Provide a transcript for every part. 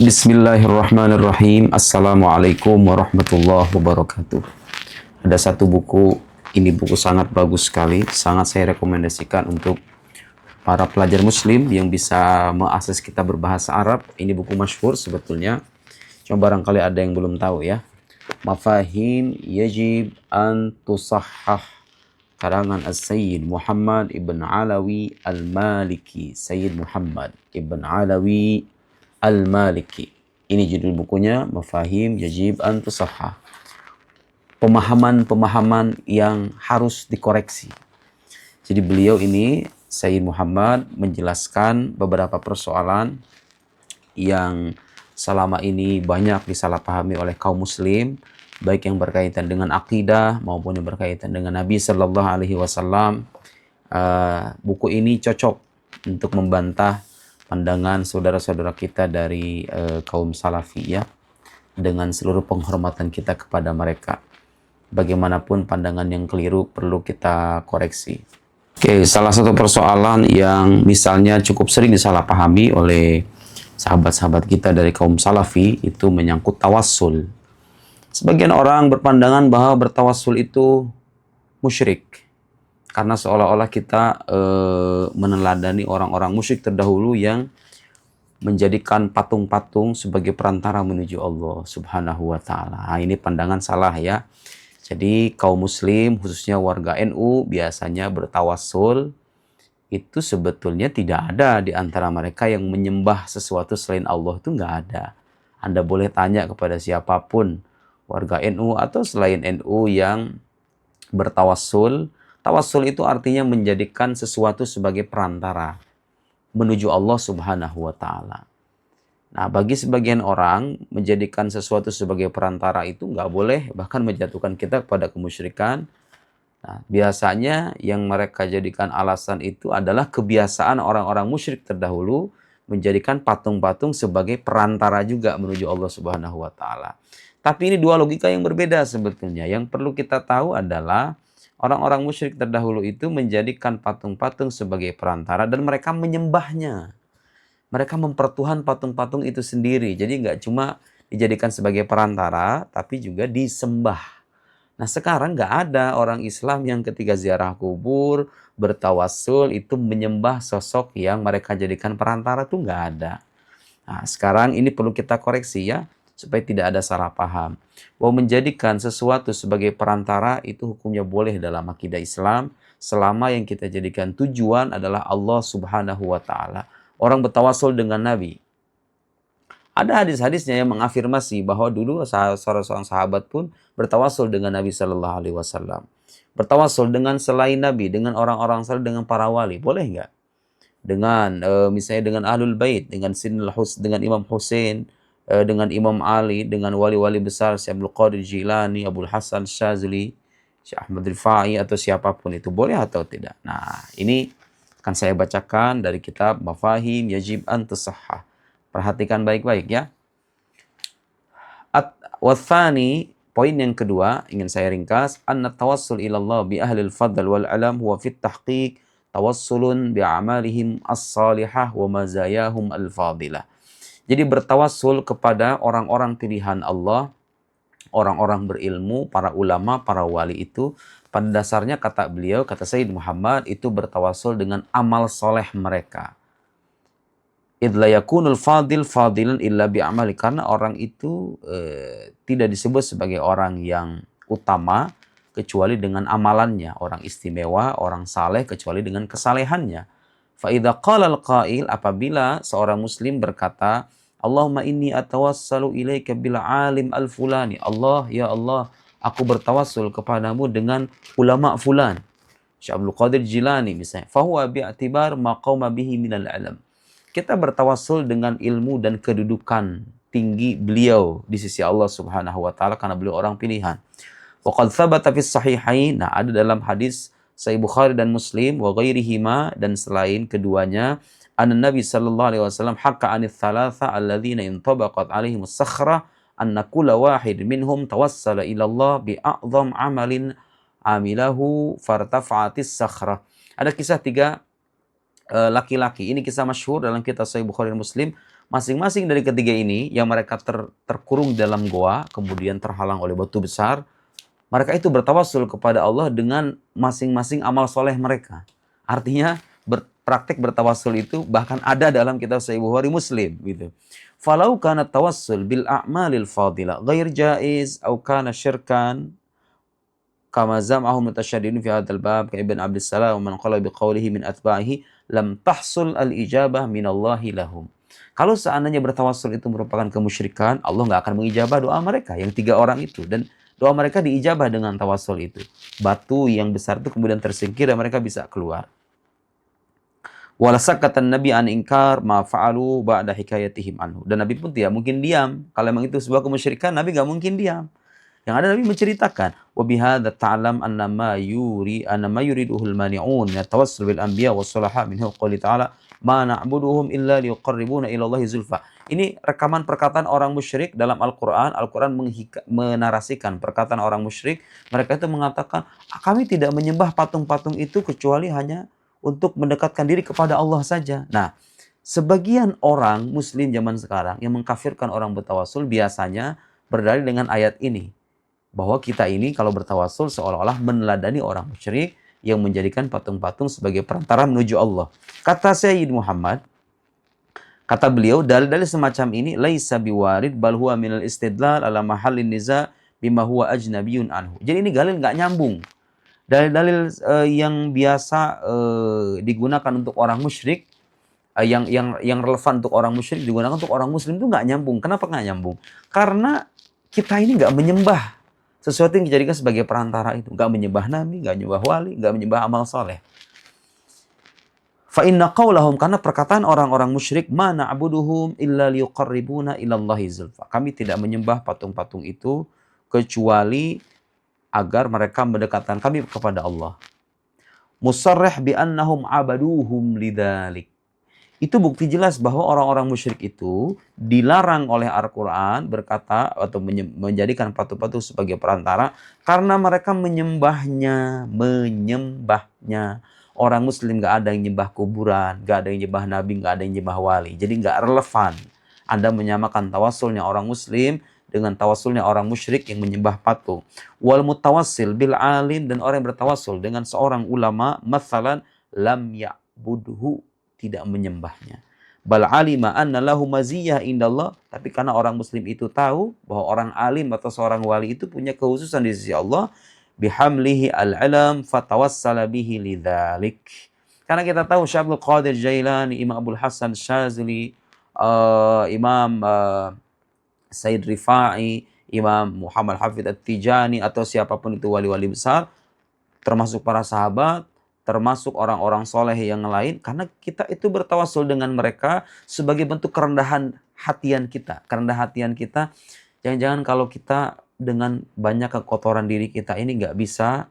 Bismillahirrahmanirrahim. Assalamualaikum warahmatullahi wabarakatuh. Ada satu buku, ini buku sangat bagus sekali, sangat saya rekomendasikan untuk para pelajar muslim yang bisa mengakses kita berbahasa Arab. Ini buku masyhur sebetulnya, cuma barangkali ada yang belum tahu ya. Mafahim Yajib an Tusahhah, karangan As-Sayyid Muhammad Ibn Alawi Al-Maliki. Sayyid Muhammad Ibn Alawi Al-Maliki. Ini judul bukunya, Mafahim Yajib an Tusahhah. Pemahaman-pemahaman yang harus dikoreksi. Jadi beliau ini, Sayyid Muhammad, menjelaskan beberapa persoalan yang selama ini banyak disalahpahami oleh kaum muslim, baik yang berkaitan dengan akidah maupun yang berkaitan dengan Nabi Sallallahu Alaihi Wasallam. Buku ini cocok untuk membantah pandangan saudara-saudara kita dari kaum salafi ya, dengan seluruh penghormatan kita kepada mereka. Bagaimanapun pandangan yang keliru perlu kita koreksi. Oke, salah satu persoalan yang misalnya cukup sering disalahpahami oleh sahabat-sahabat kita dari kaum salafi itu menyangkut tawassul. Sebagian orang berpandangan bahwa bertawassul itu musyrik. Karena seolah-olah kita meneladani orang-orang musyrik terdahulu yang menjadikan patung-patung sebagai perantara menuju Allah Subhanahu wa Ta'ala. Nah, ini pandangan salah ya. Jadi kaum muslim khususnya warga NU biasanya bertawassul itu sebetulnya tidak ada di antara mereka yang menyembah sesuatu selain Allah, itu nggak ada. Anda boleh tanya kepada siapapun warga NU atau selain NU yang bertawassul. Tawassul itu artinya menjadikan sesuatu sebagai perantara menuju Allah Subhanahu wa Ta'ala. Nah, bagi sebagian orang menjadikan sesuatu sebagai perantara itu nggak boleh, bahkan menjatuhkan kita kepada kemusyrikan. Nah, biasanya yang mereka jadikan alasan itu adalah kebiasaan orang-orang musyrik terdahulu menjadikan patung-patung sebagai perantara juga menuju Allah Subhanahu wa Ta'ala. Tapi ini dua logika yang berbeda sebetulnya. Yang perlu kita tahu adalah orang-orang musyrik terdahulu itu menjadikan patung-patung sebagai perantara dan mereka menyembahnya. Mereka mempertuhan patung-patung itu sendiri. Jadi nggak cuma dijadikan sebagai perantara, tapi juga disembah. Nah, sekarang nggak ada orang Islam yang ketika ziarah kubur, bertawassul, itu menyembah sosok yang mereka jadikan perantara, itu nggak ada. Nah, sekarang ini perlu kita koreksi ya, supaya tidak ada salah paham. Bahwa menjadikan sesuatu sebagai perantara itu hukumnya boleh dalam akidah Islam, selama yang kita jadikan tujuan adalah Allah Subhanahu wa Ta'ala. Orang bertawassul dengan Nabi. Ada hadis-hadisnya yang mengafirmasi bahwa dulu seorang sahabat pun bertawassul dengan Nabi Sallallahu Alaihi Wasallam. Bertawassul dengan selain Nabi, dengan orang-orang saleh, dengan para wali, boleh nggak? Dengan misalnya dengan Ahlul Bait, dengan dengan Imam Hussein, dengan Imam Ali, dengan wali-wali besar, Syekh Abdul Qadir Jilani, Abdul Hasan Syazili, Syekh Ahmad Rifai, atau siapapun itu, boleh atau tidak? Nah, ini akan saya bacakan dari kitab Mafahim Yajib an Tusahhah. Perhatikan baik-baik ya. Wathani, poin yang kedua ingin saya ringkas, anna tawassul ilallah bi ahlil fadl wal alam huwa fit tahqiq tawassulun bi a'malihim as-salihah wa mazayahum al-fadilah. Jadi bertawassul kepada orang-orang pilihan Allah, orang-orang berilmu, para ulama, para wali itu, pada dasarnya kata beliau, kata Sayyid Muhammad, itu bertawassul dengan amal soleh mereka. Idla yakunul fadil fadilan illa bi'amali. Karena orang itu tidak disebut sebagai orang yang utama kecuali dengan amalannya. Orang istimewa, orang saleh kecuali dengan kesalehannya. Fa'idha qalal qail, apabila seorang muslim berkata, Allahumma inni atawassalu ilaika bil alim al-fulani. Allah, ya Allah, aku bertawassul kepadamu dengan ulama fulan. Syekh Abdul Qadir Jilani misalnya. Fahuwa bi'atibar maqawma bihi minal alam. Kita bertawassul dengan ilmu dan kedudukan tinggi beliau di sisi Allah Subhanahu wa Ta'ala karena beliau orang pilihan. Wa qad thabata fis sahihain. Nah, ada dalam hadis Sahih Bukhari dan Muslim wa ghairihima, dan selain keduanya, anna Nabi sallallahu alaihi wasallam hakka anits thalatha alladzina intabaqat alaihimus sakhrah anna kulla wahid minhum tawassala ila Allah bi a'dham amalin amilahu fartafa'atis sakhrah. Ada kisah tiga laki-laki. Ini kisah masyhur dalam kitab Sahih Bukhari dan Muslim. Masing-masing dari ketiga ini yang mereka terkurung dalam goa, kemudian terhalang oleh batu besar. Mereka itu bertawassul kepada Allah dengan masing-masing amal soleh mereka. Artinya praktek bertawassul itu bahkan ada dalam kitab Sahih Bukhari Muslim gitu. Falau kana tawassul bil a'malil fadilah ghair jaiz atau kana syirkan kama zam'ahu mutasyadidun fi hadzal bab ka Ibn Abdus Salam man qala bi qawlihi min atba'ihi lam tahsul al ijabah minallahi lahum. Kalau seandainya bertawassul itu merupakan kemusyrikan, Allah nggak akan mengijabah doa mereka yang tiga orang itu, dan doa mereka diijabah dengan tawassul itu. Batu yang besar itu kemudian tersingkir dan mereka bisa keluar. Walasak kata Nabi an ingkar ma fa'alu ba'da hikayatihim anhu. Dan Nabi pun tidak mungkin diam. Kalau memang itu sebuah kemusyrikan, Nabi nggak mungkin diam. Yang ada Nabi menceritakan, wa bihadza ta'lam anna ma yuriduhul mani'un min at-tawassul bil anbiya was salaha minhu qouli ta'ala ma na'buduhum illa liqarribuna ila Allahi zulfa. Ini rekaman perkataan orang musyrik dalam Al-Qur'an. Al-Qur'an menarasikan perkataan orang musyrik. Mereka itu mengatakan, kami tidak menyembah patung-patung itu kecuali hanya untuk mendekatkan diri kepada Allah saja. Nah, sebagian orang muslim zaman sekarang yang mengkafirkan orang bertawassul biasanya berdalil dengan ayat ini. Bahwa kita ini kalau bertawassul seolah-olah meneladani orang musyrik yang menjadikan patung-patung sebagai perantara menuju Allah. Kata Sayyid Muhammad, kata beliau, dalil-dalil semacam ini laisa biwarid bal huwa minal istidlal ala mahallin niza bima huwa ajnabiyun anhu. Jadi ini dalil nggak nyambung. Dalil-dalil yang biasa digunakan untuk orang musyrik, yang relevan untuk orang musyrik digunakan untuk orang muslim itu nggak nyambung. Kenapa nggak nyambung? Karena kita ini nggak menyembah sesuatu yang dijadikan sebagai perantara itu. Nggak menyembah nabi, nggak menyembah wali, nggak menyembah amal soleh. Fa inna qaulahum, karena perkataan orang-orang musyrik, ma na'buduhum illa liqarribuna ilallahi zulfa. Kami tidak menyembah patung-patung itu kecuali agar mereka mendekatkan kami kepada Allah. Musarrih bi annahum abaduhum lidzalik. Itu bukti jelas bahwa orang-orang musyrik itu dilarang oleh Al-Quran berkata atau menjadikan patung-patung sebagai perantara karena mereka menyembahnya. Orang muslim gak ada yang nyembah kuburan, gak ada yang nyembah nabi, gak ada yang nyembah wali. Jadi gak relevan Anda menyamakan tawassulnya orang muslim dengan tawassulnya orang musyrik yang menyembah patung. Wal mutawassil bil alim, dan orang yang bertawassul dengan seorang ulama, mathalan lam ya'budhu, tidak menyembahnya. Bal alima anna lahu maziyah indallah, tapi karena orang muslim itu tahu bahwa orang alim atau seorang wali itu punya kekhususan di sisi Allah, bihamlihi al-alam fatawassala bihi lidzalik. Karena kita tahu Syekh Abdul Qadir Jailani, Imam Abdul Hasan Syazili, Imam Said Rifai, Imam Muhammad Hafidh At-Tijani, atau siapapun itu wali-wali besar, termasuk para sahabat, termasuk orang-orang soleh yang lain, karena kita itu bertawassul dengan mereka sebagai bentuk kerendahan hatian kita. Kerendahan hatian kita, jangan-jangan kalau kita dengan banyak kekotoran diri kita ini nggak bisa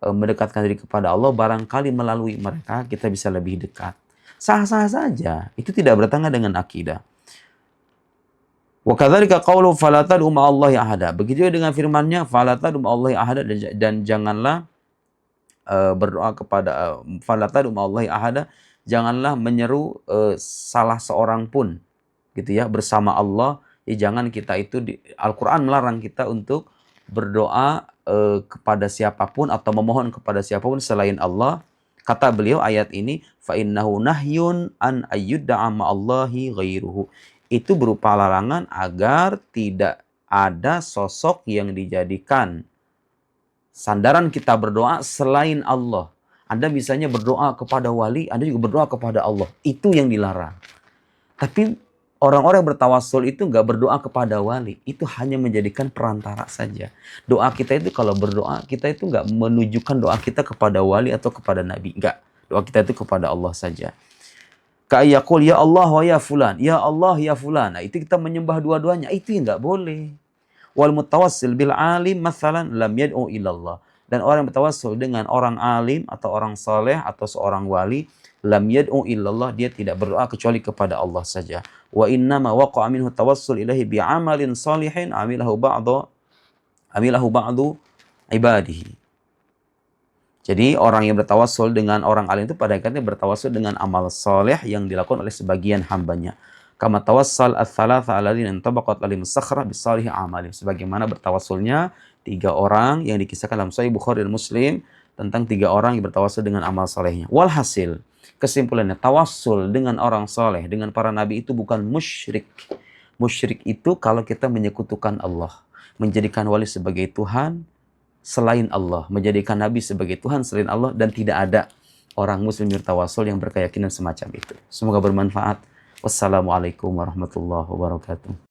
mendekatkan diri kepada Allah, barangkali melalui mereka kita bisa lebih dekat. Sah-sah saja, itu tidak bertentangan dengan akidah. Wa kadzalika qaulu fala tad'u ma'allahi ahada. Begitu juga dengan firman-Nya fala tad'u ma'allahi ahada, dan janganlah berdoa kepada fala tad'u ma'allahi ahada, janganlah menyeru salah seorang pun gitu ya bersama Allah. Ya, jangan kita itu Al-Qur'an melarang kita untuk berdoa kepada siapapun atau memohon kepada siapapun selain Allah. Kata beliau ayat ini fa innahu nahyun an ayyudda'a ma'allahi ghairuhu. Itu berupa larangan agar tidak ada sosok yang dijadikan sandaran kita berdoa selain Allah. Anda misalnya berdoa kepada wali, Anda juga berdoa kepada Allah. Itu yang dilarang. Tapi orang-orang yang bertawassul itu nggak berdoa kepada wali. Itu hanya menjadikan perantara saja. Doa kita itu kalau berdoa, kita itu nggak menunjukkan doa kita kepada wali atau kepada nabi. Nggak. Doa kita itu kepada Allah saja. Ka'iyakul ya Allah wa ya fulan, ya Allah ya fulan. Nah, itu kita menyembah dua-duanya, itu yang nggak boleh. Wal mutawassil bil alim mathalan lam yad'u ilallah. Dan orang yang bertawassul dengan orang alim atau orang saleh atau seorang wali, lam yad'u illallah, dia tidak berdoa kecuali kepada Allah saja. Wa innama waqa'a minhu tawassul ilahi bi'amalin salihin amilahu ba'du ibadihi. Jadi orang yang bertawassul dengan orang alim itu pada hakikatnya bertawassul dengan amal soleh yang dilakukan oleh sebagian hambanya. Kama tawassal ats-tsalatsa alladzina intabaqat alim sakhra bisalihi amalim. Sebagaimana bertawassulnya 3 orang yang dikisahkan dalam Sahih Bukhari dan Muslim tentang 3 orang yang bertawassul dengan amal solehnya. Walhasil, kesimpulannya tawassul dengan orang soleh, dengan para nabi itu bukan musyrik. Musyrik itu kalau kita menyekutukan Allah, menjadikan wali sebagai Tuhan selain Allah, menjadikan Nabi sebagai Tuhan selain Allah, dan tidak ada orang muslim bertawassul yang berkeyakinan semacam itu. Semoga bermanfaat. Wassalamualaikum warahmatullahi wabarakatuh.